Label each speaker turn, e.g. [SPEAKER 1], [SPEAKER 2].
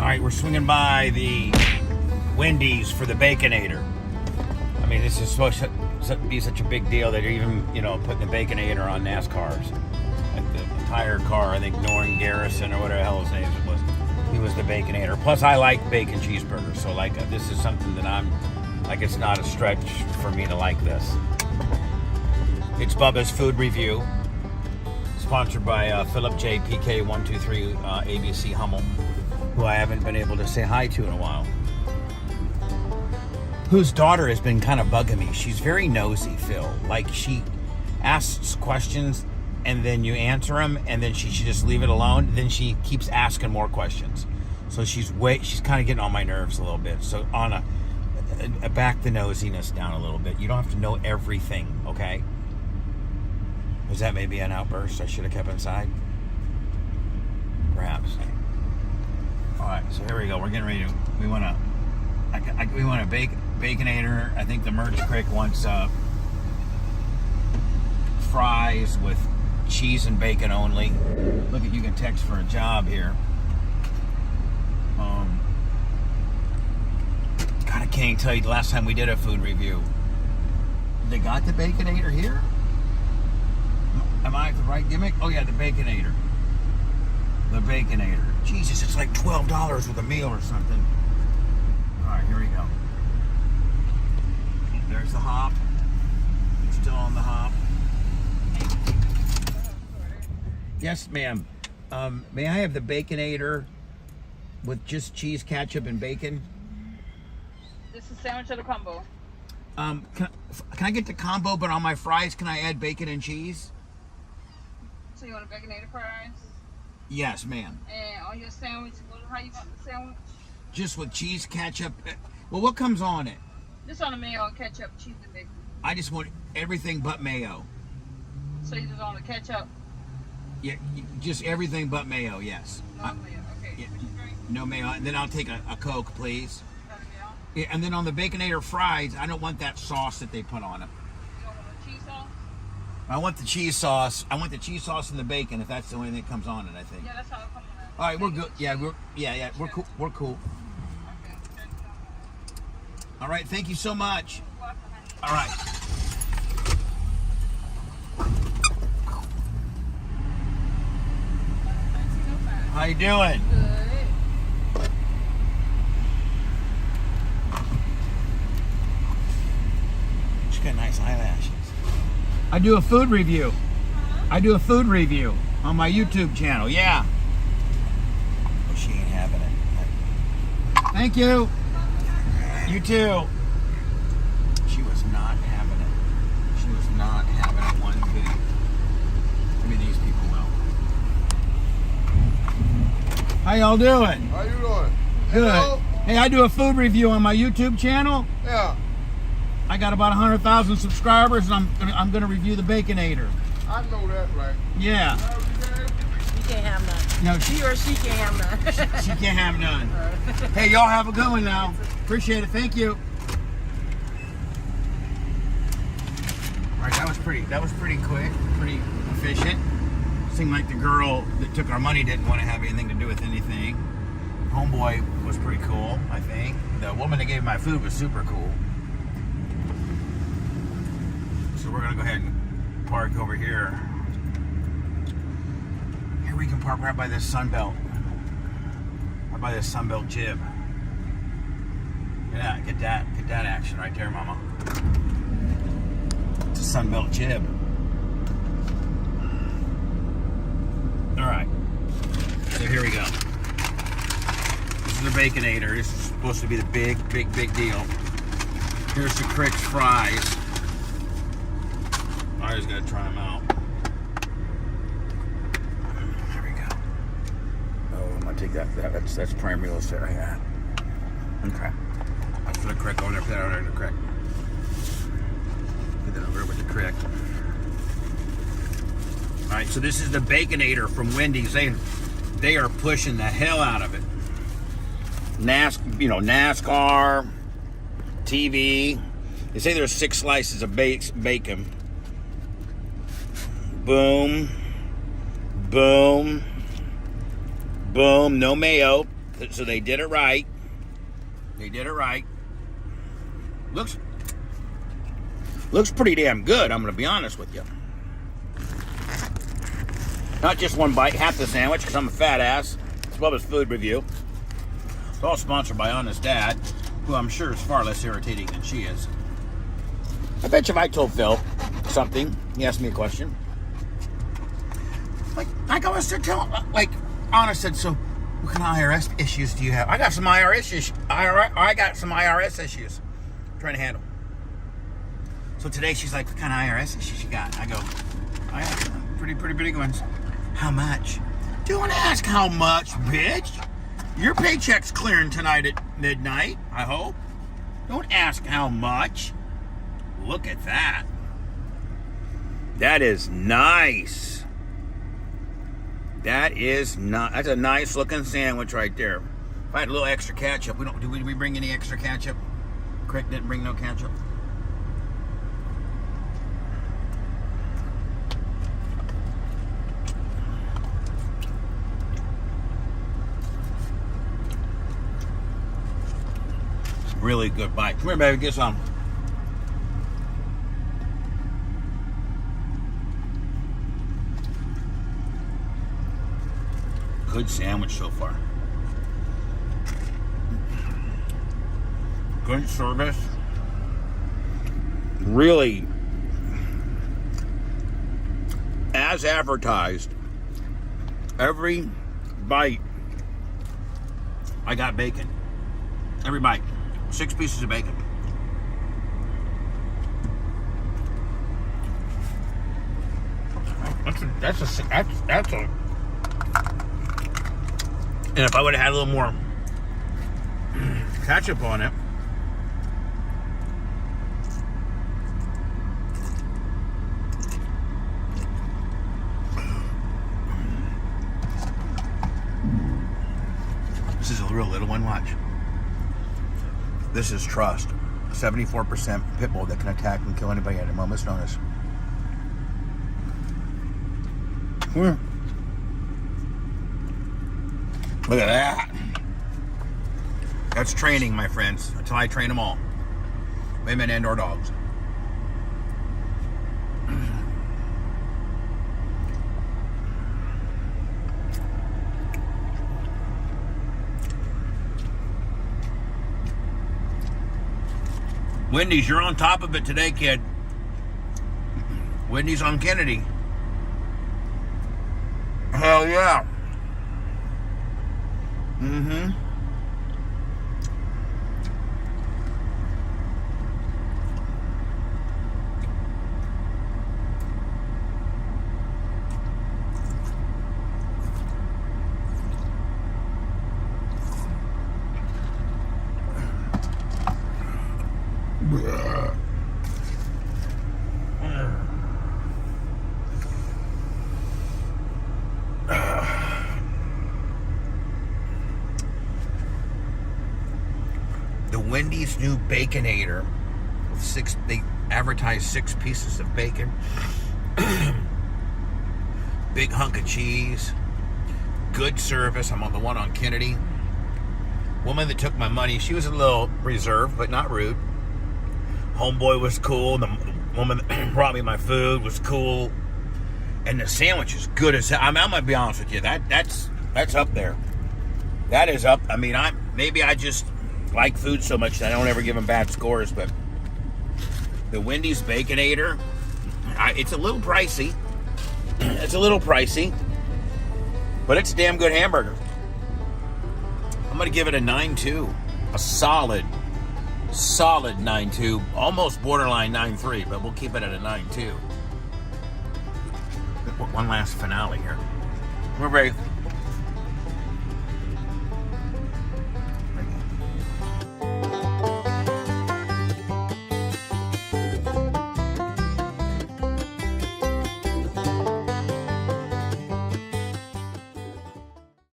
[SPEAKER 1] Alright, we're swinging by the Wendy's for the Baconator. I mean, this is supposed to be such a big deal that they're even, putting the Baconator on NASCARs. Like the entire car, I think Norton Garrison or whatever the hell his name was. He was the Baconator. Plus, I like bacon cheeseburgers, so this is something that it's not a stretch for me to like this. It's Bubba's Food Review, sponsored by Philip J. PK123 ABC Hummel, who I haven't been able to say hi to in a while. Whose daughter has been kind of bugging me. She's very nosy, Phil. Like, she asks questions and then you answer them and then she should just leave it alone. Then she keeps asking more questions. So she's kind of getting on my nerves a little bit. So Anna, back the nosiness down a little bit. You don't have to know everything, okay? Was that maybe an outburst I should have kept inside? Perhaps. All right, so here we go. We're getting ready to. We want a Baconator. I think the Merch Crick wants fries with cheese and bacon only. Look at, you can text for a job here. God, I can't even tell you the last time we did a food review. They got the Baconator here? Am I the right gimmick? Oh yeah, the Baconator. The Baconator. Jesus, it's like $12 with a meal or something. Alright, here we go. There's the hop. It's still on the hop. Yes, ma'am. May I have the Baconator with just cheese, ketchup, and bacon?
[SPEAKER 2] This is sandwich or the combo?
[SPEAKER 1] Can I get the combo, but on my fries, can I add bacon and cheese?
[SPEAKER 2] So you want a Baconator fries?
[SPEAKER 1] Yes, ma'am.
[SPEAKER 2] And on your sandwich, how you want the sandwich?
[SPEAKER 1] Just with cheese, ketchup. Well, what comes on it?
[SPEAKER 2] Just on the mayo, ketchup, cheese, and bacon.
[SPEAKER 1] I just want everything but mayo.
[SPEAKER 2] So you just want the ketchup?
[SPEAKER 1] Yeah, just everything but mayo, yes.
[SPEAKER 2] No mayo, okay.
[SPEAKER 1] Yeah,
[SPEAKER 2] What you drink?
[SPEAKER 1] no mayo. And then I'll take a Coke, please.
[SPEAKER 2] Got a mayo?
[SPEAKER 1] Yeah, and then on the Baconator fries, I don't want that sauce that they put on them.
[SPEAKER 2] You don't want a cheese sauce?
[SPEAKER 1] I want the cheese sauce. I want the cheese sauce and the bacon, if that's the only thing that comes on it, I think.
[SPEAKER 2] Yeah, that's how it comes on.
[SPEAKER 1] All right, we're good. Yeah, we're cool. We're cool.
[SPEAKER 2] Okay.
[SPEAKER 1] All right, thank you so much. All right. How you doing?
[SPEAKER 2] Good.
[SPEAKER 1] She's got nice eyelashes. I do a food review. I do a food review on my YouTube channel. Yeah. Oh, she ain't having it. Thank you. You too. She was not having it. She was not having it one bit. Maybe these people will. How y'all doing?
[SPEAKER 3] How you doing?
[SPEAKER 1] Good.
[SPEAKER 3] Hello?
[SPEAKER 1] Hey, I do a food review on my YouTube channel.
[SPEAKER 3] Yeah,
[SPEAKER 1] I got about 100,000 subscribers, and I'm gonna review the Baconator.
[SPEAKER 3] I know that, right?
[SPEAKER 1] Yeah.
[SPEAKER 4] You can't have none.
[SPEAKER 1] No,
[SPEAKER 4] She or she can't have none.
[SPEAKER 1] she can't have none. Hey, y'all have a good one now. Appreciate it. Thank you. All right, that was pretty quick, pretty efficient. Seemed like the girl that took our money didn't want to have anything to do with anything. Homeboy was pretty cool, I think. The woman that gave my food was super cool. So we're gonna go ahead and park over here. Here we can park right by this Sunbelt. Right by this Sunbelt jib. Yeah, get that action right there, mama. It's a Sunbelt jib. All right, so here we go. This is the Baconator. This is supposed to be the big deal. Here's the Crick's fries. I just gotta try them out. There we go. Oh, I'm gonna take that. That's prime real estate right there. Okay. That's for the Crick over there. Put that over there in the Crick. Put that over there with the Crick. All right, so this is the Baconator from Wendy's. They are pushing the hell out of it. NASCAR, TV. They say there's 6 slices of bacon. Boom, boom, boom. No mayo. So they did it right. They did it right. Looks pretty damn good, I'm going to be honest with you. Not just one bite, half the sandwich, because I'm a fat ass. It's Bubba's Food Review. It's all sponsored by Honest Dad, who I'm sure is far less irritating than she is. I bet you if I told Phil something, he asked me a question. Like I was to tell, like, Honest said, so what kind of IRS issues do you have? I got some IRS issues. I got some IRS issues I'm trying to handle. So today she's like, what kind of IRS issues you got? I go, I have pretty big ones. How much? Don't ask how much, bitch. Your paycheck's clearing tonight at midnight, I hope. Don't ask how much. Look at that. That is nice. That's a nice looking sandwich right there. If I had a little extra ketchup, did we bring any extra ketchup? Crick didn't bring no ketchup. Really good bite. Come here, baby, get some. Good sandwich so far. Good service. Really, as advertised, every bite I got bacon. Every bite. 6 pieces of bacon. That's a. And if I would have had a little more ketchup on it, this is a real little one. Watch. This is Trust, 74% pit bull that can attack and kill anybody at a moment's notice. Look at that. That's training, my friends. That's how I train them all. Women and or dogs. Wendy's, you're on top of it today, kid. Wendy's on Kennedy. Hell yeah. Mm-hmm. The Wendy's new Baconator with they advertise 6 pieces of bacon, big hunk of cheese, good service. I'm on the one on Kennedy. Woman that took my money, she was a little reserved, but not rude. Homeboy was cool. The woman that brought me my food was cool. And the sandwich is good as hell. I'm gonna be honest with you. That's up there. That is up. I mean, I just like food so much that I don't ever give them bad scores. But the Wendy's Baconator, it's a little pricey. It's a little pricey, but it's a damn good hamburger. I'm gonna give it a 9.2, a solid 9.2, almost borderline 9.3, but we'll keep it at a 9.2. One last finale here. We're ready.